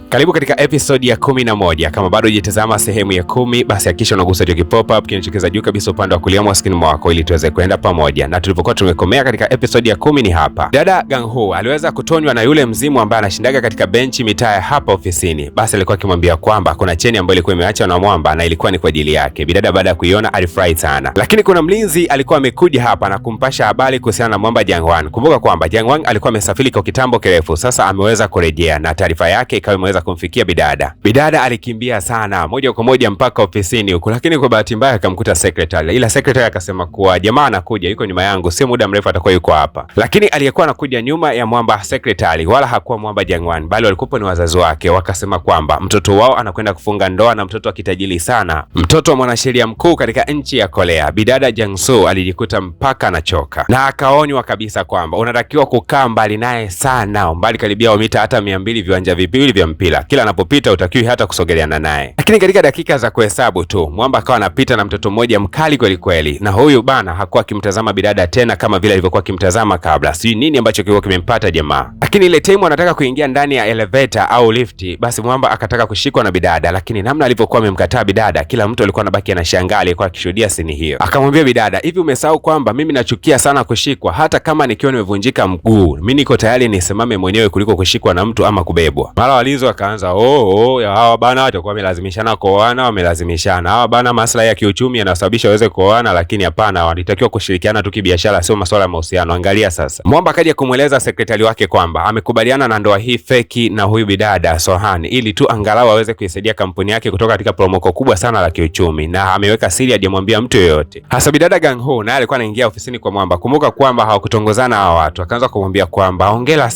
Karibu katika episode ya 11. Kama bado hujatazama sehemu ya 10, basi hakikisha unagusa hiyo pop up kinachokeza juu kabisa upande wa kulia mwa screen mwako ili tuweze kwenda pamoja. Na tulipokuwa tumekomea katika episode ya 10 ni hapa. Dada Gang Ho aliweza kutonywa na yule mzimu ambaye anashindaga katika benchi mitaa ya hapa ofisini. Basi alikuwa akimwambia kwamba kuna cheni ambayo ilikuwa imeachwa na Mwamba na ilikuwa ni kwa ajili yake. Bidada baada ya kuiona alifurahi sana. Lakini kuna mlinzi alikuwa amekuja hapa na kumpasha habari kuhusiana na Mwamba Jangwan. Kumbuka kwamba Jangwan alikuwa amesafiri kwa kitambo kirefu, sasa ameweza kurejea na taarifa yake ikawa imeweza kumfikia Bidada. Bidada alikimbia sana moja kwa moja mpaka ofisini huko, lakini kwa bahati mbaya akamkuta secretary. Ila secretary akasema kuwa jamaa anakuja, yuko nyuma yangu, si muda mrefu atakuwa yuko hapa. Lakini aliyekuwa anakuja nyuma ya Mwamba secretary wala hakuwa Mwamba Jangwan, bali walikuwa ni wazazi wake. Wakasema kwamba mtoto wao anakwenda kufunga ndoa na mtoto akitajiri sana, mtoto wa mwanasheria mkuu katika nchi ya Korea. Bidada Jangsu alijikuta mpaka anachoka na akaonywa kabisa kwamba unatakiwa kukaa mbali naye sana, mbali karibia mita hata 200 viwanja viwili vya mpira. Kila anapopita utakiwi hata kusogeleana naye. Lakini katika dakika za kuhesabu tu Mwamba akawa anapita na mtoto mmoja mkali kweli kweli, na huyu bana hakuwa akimtazama Bidada tena kama vile alivyokuwa akimtazama kabla. Sijui nini ambacho kilikuwa kimempata jamaa. Lakini ile time anataka kuingia ndani ya elevator au lifti, basi Mwamba akataka kushikwa na Bidada, lakini namna alivyokuwa amemkataa Bidada, kila mtu alikuwa anabaki anashangaa alikuwa akishuhudia sini hiyo. Akamwambia Bidada, hivi umesahau kwamba mimi nachukia sana kushikwa, hata kama nikiwa nimevunjika mguu mimi niko tayari nisimame mwenyewe kuliko kushikwa na mtu ama kubebwa. Mara walizo akaanza hawa bana watakuwa wamelazimishana kuoana, wamelazimishana hawa bana, maslahi ya kiuchumi yanasababisha waweze kuoana, lakini hapana, walitakiwa kushirikiana tu kibiashara, sio masuala ya mahusiano. Angalia sasa. Mwamba akaja kumweleza sekretari wake kwamba amekubaliana na ndoa hii feki na huyu Bidada Sohan ili tu angalau aweze kuisaidia kampuni yake kutoka katika promoko kubwa sana la kiuchumi, na ameweka siri hajamwambia mtu yoyote. Hasa Bidada Gang Ho naye alikuwa anaingia ofisini kwa Mwamba. Kumbuka kwamba hawakutongozana hawa watu. Akaanza kumwambia kwamba hongera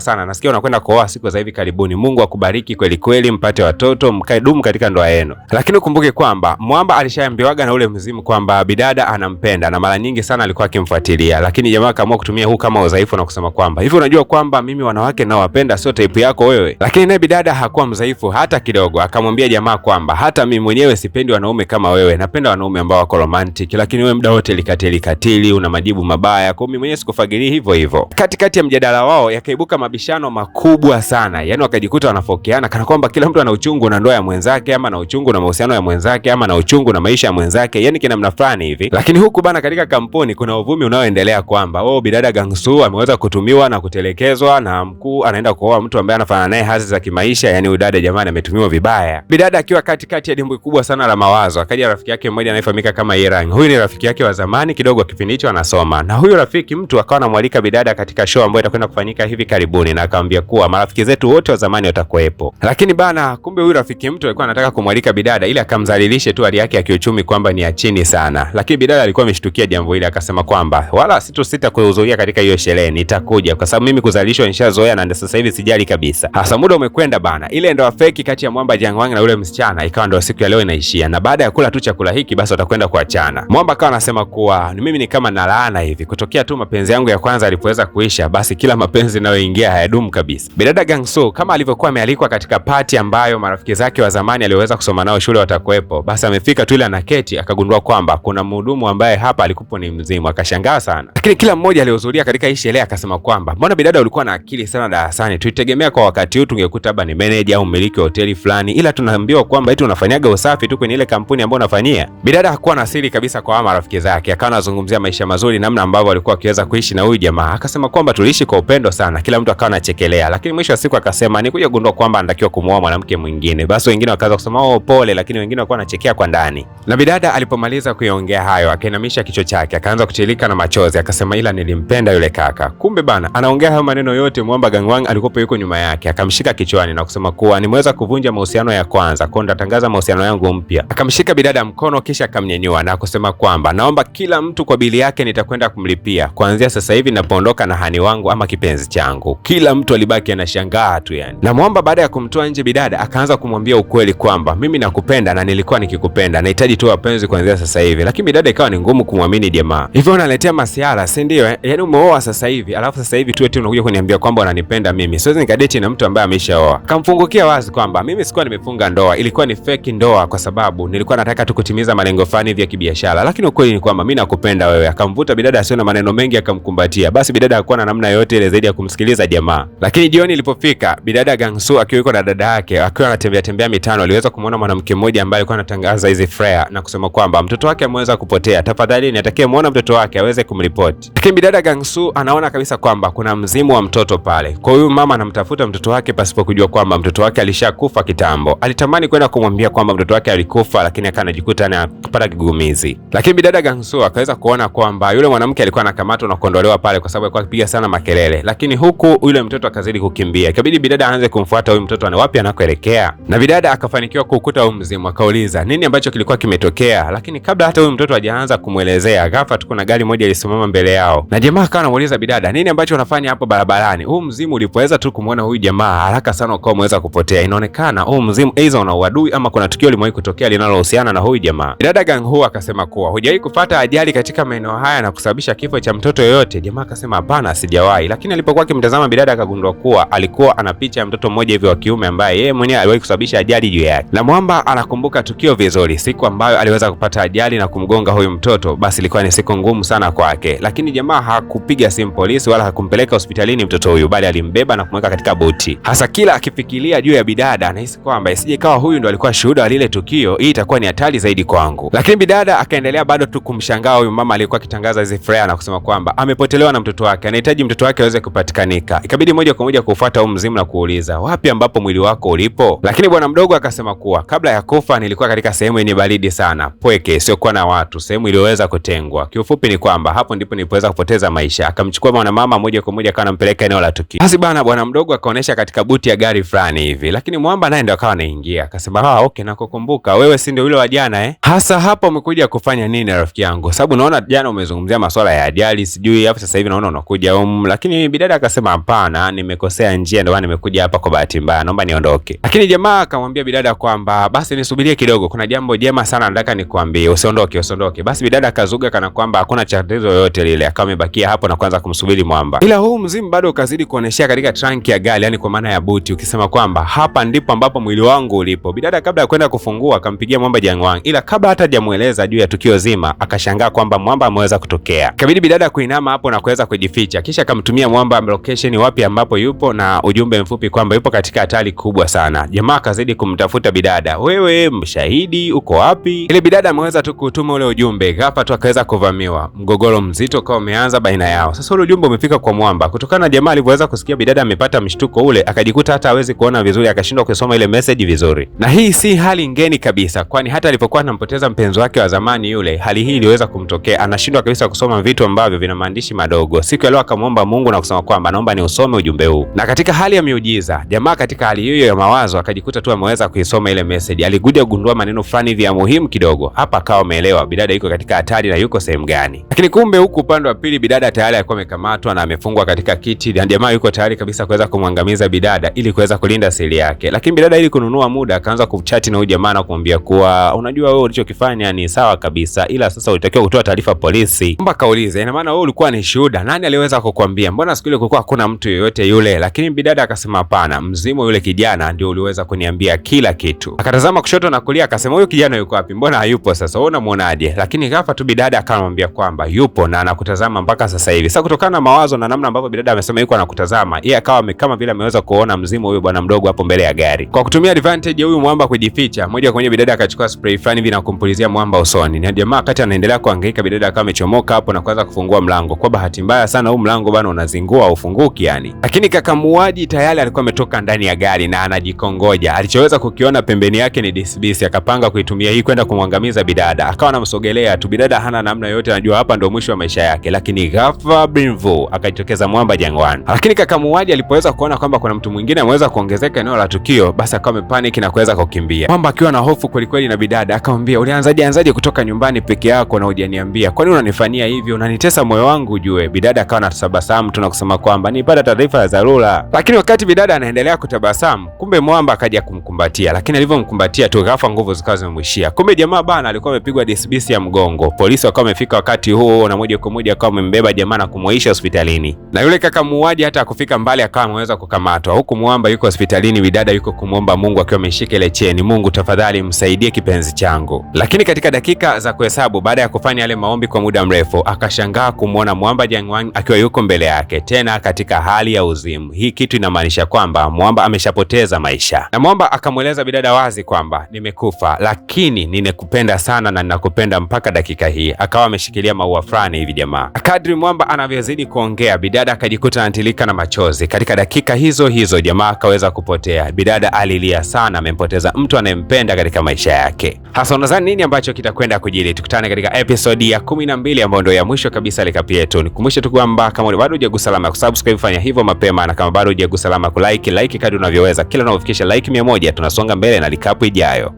sana, nasikia unakwenda kuoa siku za hivi karibuni, Mungu akubariki kweli kweli, mpate watoto, mkae dumu katika ndoa yenu. Lakini ukumbuke kwamba Mwamba alishaambiwaga na ule mzimu kwamba Bidada anampenda na mara nyingi sana alikuwa akimfuatilia, lakini jamaa akaamua kutumia huu kama udhaifu na kusema kwamba hivi unajua kwamba mimi wanawake nao wapenda sio type yako wewe. Lakini naye Bidada hakuwa mdhaifu hata kidogo, akamwambia jamaa kwamba hata mimi mwenyewe sipendi wanaume kama wewe, napenda wanaume ambao wako romantic, lakini wewe muda wote likatili una majibu mabaya, kwa mimi mwenyewe sikufagili hivyo hivyo. Katikati ya mjadala wao yakaibuka mabishano makubwa sana, yani wakajikuta wanafokeana kana kwamba kila mtu ana uchungu na ndoa ya mwenzake, ama na uchungu na mahusiano ya mwenzake, ama na uchungu na maisha ya mwenzake, yani kina mnafani hivi. Lakini huku bana katika kampuni kuna uvumi unaoendelea kwamba Bidada Gangsu ameweza kutumiwa na kutelekezwa na mkuu anaenda kuoa mtu ambaye anafanana naye hadhi za kimaisha, yani udada jamani ametumiwa vibaya. Bidada akiwa katikati ya dimbwi kubwa sana la mawazo, akaja rafiki yake mmoja anayefahamika kama Yerang. Huyu ni rafiki yake wa zamani kidogo, kipindi hicho anasoma, na huyu rafiki mtu akawa anamwalika Bidada katika show ambayo itakwenda kufanyika hivi karibuni, na akamwambia kuwa marafiki zetu wote wa zamani watakuwepo. Lakini bana kumbe huyu rafiki mtu alikuwa anataka kumwalika Bidada ili akamdhalilishe tu hali yake ya kiuchumi kwamba ni ya chini sana. Lakini Bidada alikuwa ameshtukia jambo hili, akasema kwamba wala situsita kuhudhuria katika hiyo sherehe, nitakuja kwa sababu mimi kudhalilishwa nishazoea na sasa hivi sijali kabisa. Hasa muda umekwenda bana. Ile ndoa feki kati ya Mwamba Jangwan na yule msichana ikawa ndio siku ya leo inaishia, na baada ya kula tu chakula hiki basi watakwenda kuachana. Mwamba akawa anasema kuwa mimi ni kama nalaana hivi, kutokea tu mapenzi yangu ya kwanza alipoweza kuisha, basi kila mapenzi nayoingia hayadumu kabisa. Bidada Gangsu kama alivyokuwa amealikwa katika party ambayo marafiki zake wa zamani aliweza kusoma nao shule watakuwepo, basi amefika tu ile anaketi akagundua kwamba kuna mhudumu ambaye hapa alikuwa ni mzimu, akashangaa sana. Lakini kila mmoja alihudhuria katika hii sherehe akasema kwamba mbona Bidada ulikuwa na akili sana darasani, tuitegemea kwa wakati huu tungekuta hapa ni manager au mmiliki wa hoteli fulani, ila tunaambiwa kwamba eti unafanyaga usafi tu kwenye ile kampuni ambayo unafanyia. Bidada hakuwa na siri kabisa kwa marafiki zake, akawa anazungumzia maisha mazuri, namna ambavyo walikuwa wakiweza kuishi na huyu jamaa. Akasema kwamba tuliishi kwa upendo sana, kila mtu akawa anachekelea, lakini mwisho wa siku akasema nikuja kugundua kwamba anatakiwa kumuoa mwanamke mwingine. Basi wengine wakaanza kusema pole, lakini wengine walikuwa wanachekea kwa ndani. Na Bidada alipomaliza kuiongea hayo akainamisha kichwa chake, akaanza kutilika na machozi, akasema ila nilimpenda yule kaka. Kumbe bana anaongea hayo maneno yote Mwamba Gangwan alikuwa yuko nyuma yake, akamshika kichwani na kusema kuwa nimeweza kuvunja mahusiano ya kwanza, kwa nitatangaza mahusiano yangu mpya. Akamshika Bidada mkono kisha akamnyenyua na kusema kwamba naomba kila mtu kwa bili yake nitakwenda kumlipia kuanzia sasa hivi ninapoondoka na hani wangu ama kipenzi changu. Kila mtu alibaki anashangaa tu yani. Na Mwamba baada ya kumtoa nje Bidada akaanza kumwambia ukweli kwamba mimi nakupenda na nilikuwa nikikupenda, nahitaji tu wapenzi kuanzia sasa hivi. Lakini Bidada ikawa ni ngumu kumwamini jamaa. Hivyo unaletea masiara, si ndio? Yaani umeoa sasa hivi, alafu sasa hivi tu eti unakuja kuniambia kwamba unanipenda mimi. Siwezi nikadate na mtu ambaye ameshaoa. Kamfungukia wazi kwamba mimi sikuwa nimefunga ndoa, ilikuwa ni fake ndoa kwa sababu nilikuwa nataka tu kutimiza malengo fulani vya kibiashara. Lakini ukweli ni kwamba mimi nakupenda wewe. Akamvuta Bidada asiwe na maneno mengi akamkumbatia. Basi Bidada hakuwa na namna yoyote ile zaidi ya kumsikiliza jamaa. Lakini jioni ilipofika, Bidada Gangsu Gangsu akiwa yuko na dada yake akiwa anatembea mitano, aliweza kumuona mwanamke mmoja ambaye alikuwa anatangaza hizi flyer na kusema kwamba mtoto wake ameweza kupotea, tafadhali atakayemuona mtoto wake aweze kumripoti. Lakini bidada Gangsu anaona kabisa kwamba kuna mzimu wa mtoto pale. Kwa hiyo mama anamtafuta mtoto wake pasipo kujua kwamba mtoto wake alishakufa kitambo. Alitamani kwenda kumwambia kwamba mtoto wake alikufa, lakini akanajikuta anapata kigugumizi. Lakini bidada Gangsu akaweza kuona kwamba yule mwanamke alikuwa anakamatwa na kuondolewa pale kwa sababu alikuwa akipiga sana makelele, lakini huku yule mtoto akazidi kukimbia. Ikabidi bidada aanze kumfuata huyu mtoto, ana wapi anakoelekea, na bidada akafanikiwa kukuta huyu mzimu. Akauliza nini ambacho kilikuwa kimetokea, lakini kabla hata huyu mtoto hajaanza kumuelezea, ghafla tu kuna gari moja ilisimama mbele yao, na jamaa akawa anamuuliza bidada, nini ambacho unafanya hapo barabarani? Huu mzimu ulipoweza tu kumuona huyu jamaa, haraka sana ukawa umeweza kupotea. Inaonekana huu mzimu aidha una uadui ama kuna tukio limewahi kutokea linalohusiana na huyu jamaa. Bidada Ganghu akasema kuwa hujawahi kupata ajali katika maeneo haya na kusababisha kifo cha mtoto yoyote? Jamaa akasema hapana, sijawahi. Lakini alipokuwa akimtazama bidada akagundua kuwa alikuwa ana picha ya mtoto mmoja hivi wa kiume ambaye yeye mwenyewe aliwahi kusababisha ajali juu yake. Na Mwamba anakumbuka tukio vizuri, siku ambayo aliweza kupata ajali na kumgonga huyu mtoto, basi ilikuwa ni siku ngumu sana kwake. Lakini jamaa hakupiga simu polisi wala hakumpeleka hospitalini mtoto huyu, bali alimbeba na kumweka katika buti. Hasa kila akifikiria juu ya bidada anahisi kwamba isije kawa huyu ndo alikuwa shuhuda wa lile tukio, hii itakuwa ni hatari zaidi kwangu. Lakini bidada akaendelea bado tu kumshangaa huyu mama aliyekuwa akitangaza hizi flyer na kusema kwamba amepotelewa na mtoto wake, anahitaji mtoto wake aweze kupatikanika. Ikabidi moja kwa moja kufuata huyu mzimu na kuuliza wapi ambapo mwili wako ulipo. Lakini bwana mdogo akasema kuwa kabla ya kufa nilikuwa katika sehemu yenye baridi sana, pweke, siokuwa na watu, sehemu iliyoweza kutengwa. Kiufupi ni kwamba hapo ndipo nilipoweza kupoteza maisha. Akamchukua mwana mama moja kwa moja akawa anampeleka eneo la tukio. Basi bwana mdogo akaonesha katika buti ya gari fulani hivi, lakini Mwamba naye ndo akawa anaingia. Akasema okay, nakukumbuka wewe, si ndio yule wa jana Hasa hapa umekuja kufanya nini rafiki yangu? Sababu naona jana umezungumzia masuala ya ajali sijui, hapo sasa hivi naona unakuja lakini bidada akasema hapana, nimekosea njia ndio maana nimekuja hapa kwa bahati mbaya, naomba niondoke. Lakini jamaa akamwambia bidada kwamba basi nisubirie kidogo, kuna jambo jema sana nataka nikwambie, usiondoke. Basi bidada akazuga kana kwamba hakuna tatizo yoyote lile, akawa amebakia hapo na kuanza kumsubiri Mwamba. Ila huu mzimu bado ukazidi kuoneshea katika trunk ya gari, yani kwa maana ya buti, ukisema kwamba hapa ndipo ambapo mwili wangu ulipo. Bidada kabla ya kwenda kufungua akampigia Mwamba Jangwang, ila kabla hata hajamueleza juu ya tukio zima akashangaa kwamba Mwamba ameweza kutokea. Kabidi bidada kuinama hapo na kuweza kujificha, kisha akamtumia Mwamba location wapi ambapo yupo na ujumbe mfupi kwamba yupo katika hatari kubwa sana. Jamaa akazidi kumtafuta bidada, wewe mshahidi uko wapi? Ile bidada ameweza tu kutuma ule ujumbe, ghafla tu akaweza kuvamiwa. Mgogoro mzito kwa umeanza baina yao. Sasa ule ujumbe umefika kwa Mwamba, kutokana na jamaa alivyoweza kusikia bidada amepata mshtuko ule, akajikuta hata hawezi kuona vizuri, akashindwa kusoma ile message vizuri. Na hii si hali ngeni kabisa, kwani hata alipokuwa anampoteza mpenzi wake wa zamani yule, hali hii iliweza kumtokea. Anashindwa kabisa kusoma vitu ambavyo vina maandishi madogo. Siku ya leo akamwomba Mungu na kusema kwamba naomba ni usome ujumbe huu. Na katika hali ya miujiza, jamaa katika hali hiyo ya mawazo akajikuta tu ameweza kuisoma ile message. Alikuja kugundua maneno fulani hivi ya muhimu kidogo. Hapa akawa ameelewa bidada yuko katika hatari na yuko sehemu gani. Lakini kumbe huku upande wa pili bidada tayari alikuwa amekamatwa na amefungwa katika kiti, na jamaa yuko tayari kabisa kuweza kumwangamiza bidada ili kuweza kulinda siri yake. Lakini bidada ili kununua muda akaanza kuchati na huyu jamaa na kumwambia kuwa unajua wewe ulichokifanya ni sawa kabisa, ila sasa ulitakiwa kutoa taarifa polisi. Mwamba kauliza, ina maana wewe ulikuwa ni shuhuda, nani aliweza kukuambia? Mbona siku ile kulikuwa hakuna mtu yoyote yule? Lakini bidada akasema hapana, mzimu yule kijana ndio uliweza kuniambia kila kitu. Akatazama kushoto na kulia akasema huyu kijana yuko wapi? Mbona hayupo sasa? Wewe unamuonaje? Lakini ghafla tu bidada akamwambia kwamba yupo na anakutazama mpaka sasa hivi. Sasa kutokana na mawazo na namna ambavyo bidada amesema yuko anakutazama, yeye akawa kama vile ameweza kuona mzimu huyu bwana mdogo hapo mbele ya gari. Kwa kutumia advantage huyu Mwamba kujificha, moja kwa moja bidada akachukua spray fulani hivi na kumpulizia Mwamba usoni. Na jamaa wakati anaendelea kuhangaika, bidada akawa amechomoka hapo na kuanza kufungua mlango. Kwa bahati mbaya sana huu mlango bwana unazingua ufunguki yani. Lakini kaka muuaji tayari alikuwa ametoka ndani ya gari na anajikongoja. Alichoweza kukiona pembeni yake ni disbisi, akapanga kuitumia hii kwenda kumwangamiza bidada. Akawa anamsogelea tu, bidada hana namna yoyote, anajua hapa ndio mwisho wa maisha yake. Lakini ghafla Brinvo akajitokeza Mwamba Jangwani. Lakini kaka muuaji alipoweza kuona kwamba kuna mtu mwingine ameweza kuongezeka eneo la tukio, basi akawa amepanic na kuweza kukimbia. Mwamba akiwa na hofu kweli na bidada akamwambia, ulianzaje kutoka nyumbani peke yako na hujaniambia? Kwani unanifanyia hivyo? Unanitesa moyo wangu ujue. Bidada akawa anatabasamu tu na kusema kwamba nipata taarifa ya dharura. Lakini wakati bidada anaendelea kutabasamu, kumbe Mwamba akaja kumkumbatia. Lakini alivyomkumbatia tu ghafla nguvu zikawa zimemwishia. Kumbe jamaa bana alikuwa amepigwa disbisi ya mgongo. Polisi wakawa wamefika wakati huo na moja kwa moja akawa amembeba jamaa na kumwaisha hospitalini. Na yule kaka muuaji hata kufika mbali akawa ameweza kukamatwa. Huku Mwamba yuko hospitalini, bidada yuko kumwomba Mungu akiwa ameshika ile cheni, Mungu tafadhali msaidie kipenzi changu. Lakini katika dakika za kuhesabu baada ya kufanya yale maombi kwa muda mrefu, akashangaa kumwona Mwamba Jangwang akiwa yuko mbele yake tena katika hali ya uzimu. Hii kitu inamaanisha kwamba Mwamba ameshapoteza maisha, na Mwamba akamweleza bidada wazi kwamba nimekufa, lakini ninakupenda sana na ninakupenda mpaka dakika hii. Akawa ameshikilia maua fulani hivi jamaa. Kadri Mwamba anavyozidi kuongea, bidada akajikuta anatilika na machozi. Katika dakika hizo hizo jamaa akaweza kupotea. Bidada alilia sana, amempoteza mtu anayempenda katika maisha yake. Hasa unadhani nini ambacho kitakwenda kujiri? Tukutane katika episodi ya 12 ambayo ndio ya mwisho kabisa likapi yetu. Nikumbushe tu kwamba kama bado hujagusa alama ya kusubscribe, fanya hivyo mapema, na kama bado hujagusa alama ya kulike, like kadri unavyoweza. Kila unapofikisha like 100 tunasonga mbele na likapu ijayo.